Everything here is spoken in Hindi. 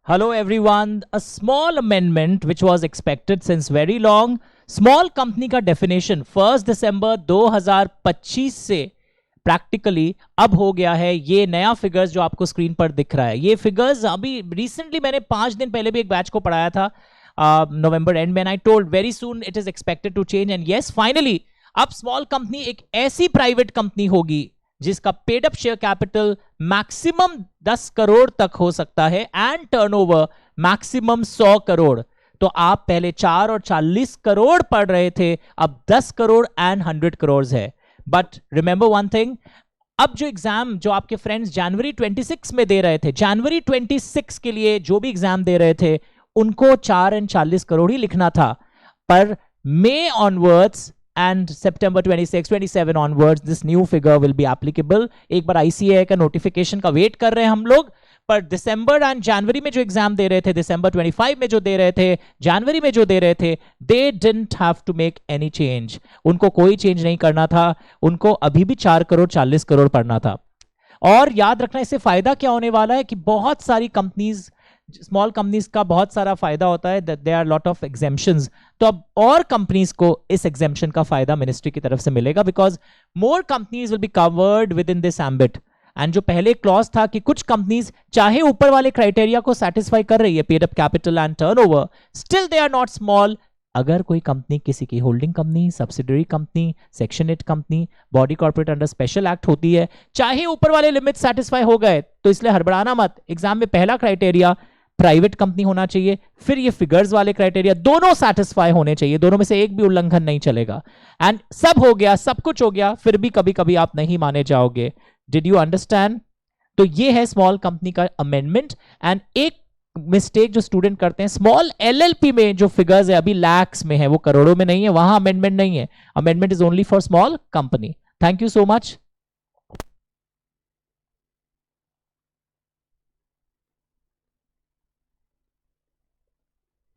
Hello everyone. A small amendment which was expected since very long. Small company का definition 1 दिसंबर 2025 से प्रैक्टिकली अब हो गया है. ये नया फिगर्स जो आपको स्क्रीन पर दिख रहा है, ये फिगर्स अभी रिसेंटली मैंने 5 दिन पहले भी एक बैच को पढ़ाया था नवंबर एंड में. I told very soon it is expected to change and yes finally अब स्मॉल कंपनी एक ऐसी प्राइवेट कंपनी होगी जिसका paid up share capital maximum 10 crore तक हो सकता है एंड टर्नओवर मैक्सिमम 100 करोड़. तो आप पहले 4 और 40 करोड़ पढ़ रहे थे, अब 10 करोड़ एंड 100 करोड़ है. बट रिमेंबर वन थिंग, अब जो एग्जाम जो आपके फ्रेंड्स जनवरी 26 में दे रहे थे, जनवरी 26 के लिए जो भी एग्जाम दे रहे थे उनको 4 और 40 करोड़ ही लिखना था. पर May onwards and September 26, 27 onwards, this new figure will be applicable. एक बार ICAI का नोटिफिकेशन का वेट कर रहे हैं हम लोग, पर दिसंबर एंड जनवरी में जो एग्जाम दे रहे थे, दिसंबर 25 में जो दे रहे थे, जनवरी में जो दे रहे थे, they didn't have to make any change. उनको कोई चेंज नहीं करना था, उनको अभी भी 4 करोड़ 40 करोड़ पढ़ना था. और याद रखना इससे फायदा क्या होने वाला है कि बहुत सारी कंपनीज, स्मॉल कंपनीज का बहुत सारा फायदा होता है, that there are lot of exemptions. तो अब और कंपनीज को इस एग्जेम्पशन का फायदा मिनिस्ट्री की तरफ से मिलेगा, because more companies will be covered with in this ambit. And जो पहले क्लॉज था कि कुछ कंपनीज चाहे ऊपर वाले क्राइटेरिया को सेटिस्फाई कर रही है, paid up capital and turnover, still they are not small. अगर कोई कंपनी किसी की holding company, subsidiary company, section 8 company, body corporate under special act होती है, चाहे ऊपर वाले लिमिट सेटिस्फाई हो गए, तो इसलिए हड़बड़ाना मत. एग्जाम में पहला क्राइटेरिया प्राइवेट कंपनी होना चाहिए, फिर ये फिगर्स वाले क्राइटेरिया दोनों सेटिस्फाई होने चाहिए, दोनों में से एक भी उल्लंघन नहीं चलेगा. एंड सब हो गया, सब कुछ हो गया, फिर भी कभी कभी आप नहीं माने जाओगे. Did you understand? तो ये है स्मॉल कंपनी का अमेंडमेंट. एंड एक मिस्टेक जो स्टूडेंट करते हैं, स्मॉल एलएलपी में जो फिगर्स है अभी लैक्स में है, वो करोड़ों में नहीं है, वहां अमेंडमेंट नहीं है. Amendment is only for small company. Thank you so much.